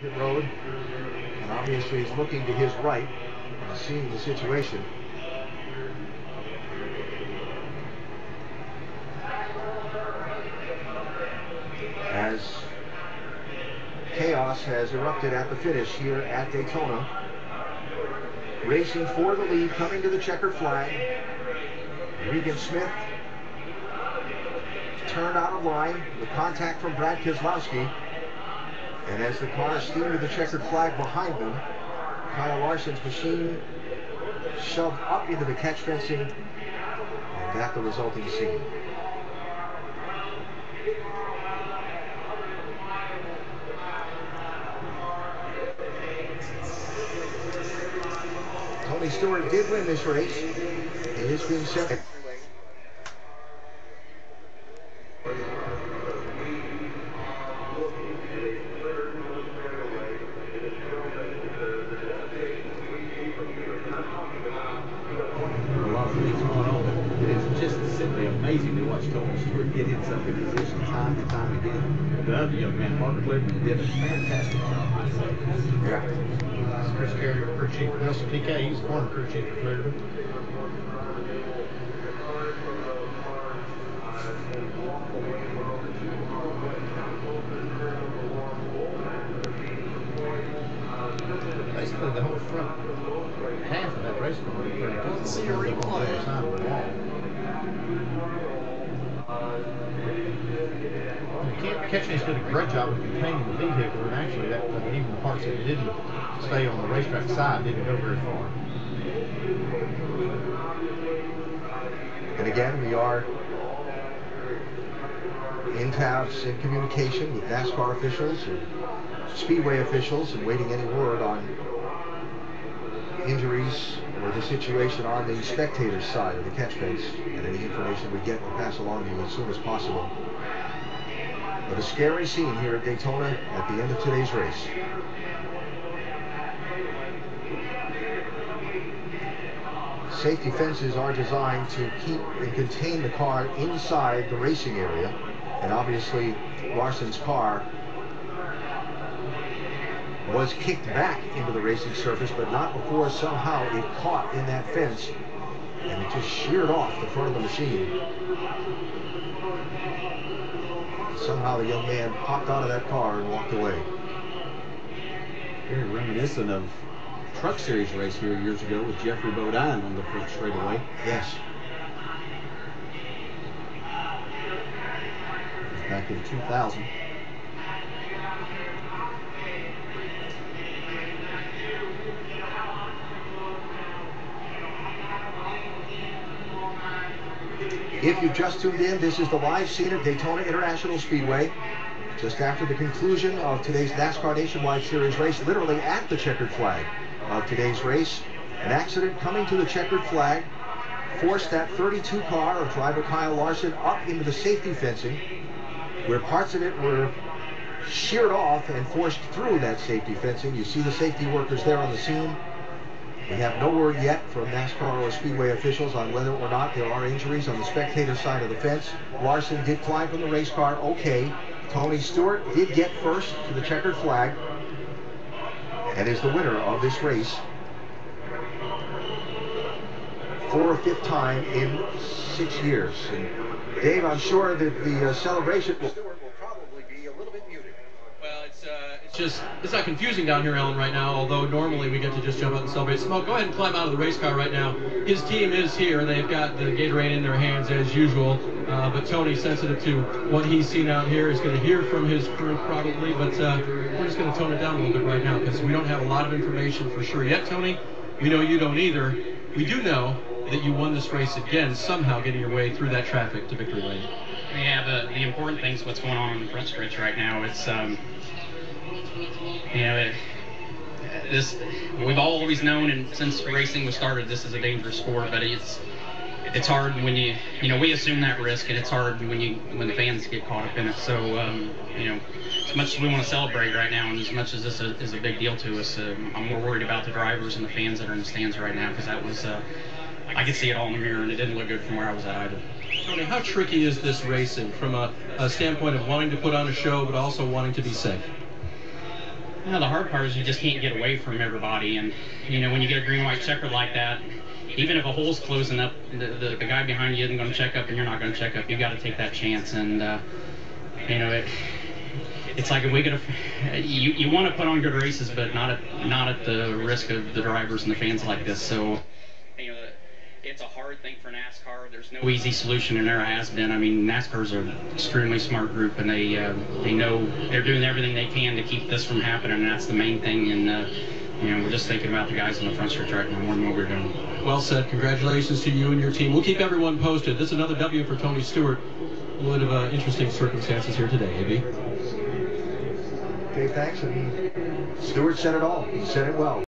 Pit road, and obviously he's looking to his right and seeing the situation. As chaos has erupted at the finish here at Daytona. Racing for the lead, coming to the checkered flag. Regan Smith turned out of line with contact from Brad Keselowski. And as the car steamed to the checkered flag behind them, Kyle Larson's machine shoved up into the catch fencing and got the resulting scene. Tony Stewart did win this race. He has been second. Amazing to watch Tony Stewart get himself in position time and time again. The other young man, Parker Clifton, did a fantastic job. Yeah. This is Chris Carrier, crew chief for Nelson PK. He's the former crew chief for Clearview. Basically, the whole front half of that race car is pretty cool. See your replay. Side of the wall. Ketchness did a great job of containing the vehicle, and actually, that even the parts that didn't stay on the racetrack side didn't go very far. And again, we are in communication with NASCAR officials and Speedway officials and waiting any word on injuries or the situation on the spectators' side of the catch fence, and any information we get will pass along to you as soon as possible. But a scary scene here at Daytona at the end of today's race. Safety fences are designed to keep and contain the car inside the racing area, and obviously Larson's car was kicked back into the racing surface, but not before somehow it caught in that fence and it just sheared off the front of the machine. Somehow the young man hopped out of that car and walked away. Very reminiscent of Truck Series race here years ago with Jeffrey Bodine on the first straightaway. Yes. It was back in 2000. If you've just tuned in, this is the live scene at Daytona International Speedway. Just after the conclusion of today's NASCAR Nationwide Series race, literally at the checkered flag of today's race, an accident coming to the checkered flag forced that 32 car of driver Kyle Larson up into the safety fencing, where parts of it were sheared off and forced through that safety fencing. You see the safety workers there on the scene. We have no word yet from NASCAR or Speedway officials on whether or not there are injuries on the spectator side of the fence. Larson did climb from the race car okay. Tony Stewart did get first to the checkered flag and is the winner of this race for a fifth time in 6 years. And Dave, I'm sure that the celebration will probably be a little bit muted. Well, it's not confusing down here, Ellen, right now, although normally we get to just jump out and celebrate. Smoke, go ahead and climb out of the race car right now. His team is here. They've got the Gatorade in their hands as usual, but Tony, sensitive to what he's seen out here, is going to hear from his crew probably, but we're just going to tone it down a little bit right now because we don't have a lot of information for sure yet, Tony. We know you don't either. We do know that you won this race again, somehow getting your way through that traffic to victory lane. Yeah, the important thing is what's going on in the front stretch right now. It's we've always known, and since racing was started, this is a dangerous sport. But it's hard when we assume that risk, and it's hard when the fans get caught up in it. So as much as we want to celebrate right now, and as much as this is a big deal to us, I'm more worried about the drivers and the fans that are in the stands right now, because that was I could see it all in the mirror, and it didn't look good from where I was at either. Tony, how tricky is this racing from a standpoint of wanting to put on a show but also wanting to be safe? You know, the hard part is you just can't get away from everybody, and you know, when you get a green-white checker like that, even if a hole's closing up, the guy behind you isn't going to check up, and you're not going to check up. You've got to take that chance, and you know, it's like if we could have, you want to put on good races, but not at the risk of the drivers and the fans like this. So, you know, it's a hard thing for NASCAR. There's no easy solution, and there has been. I mean, NASCAR's an extremely smart group, and they know they're doing everything they can to keep this from happening, and that's the main thing. And you know, we're just thinking about the guys on the front stretch right now more than what we're doing. Well said. Congratulations to you and your team. We'll keep everyone posted. This is another W for Tony Stewart. A little bit of interesting circumstances here today, AB. Okay, thanks. And Stewart said it all. He said it well.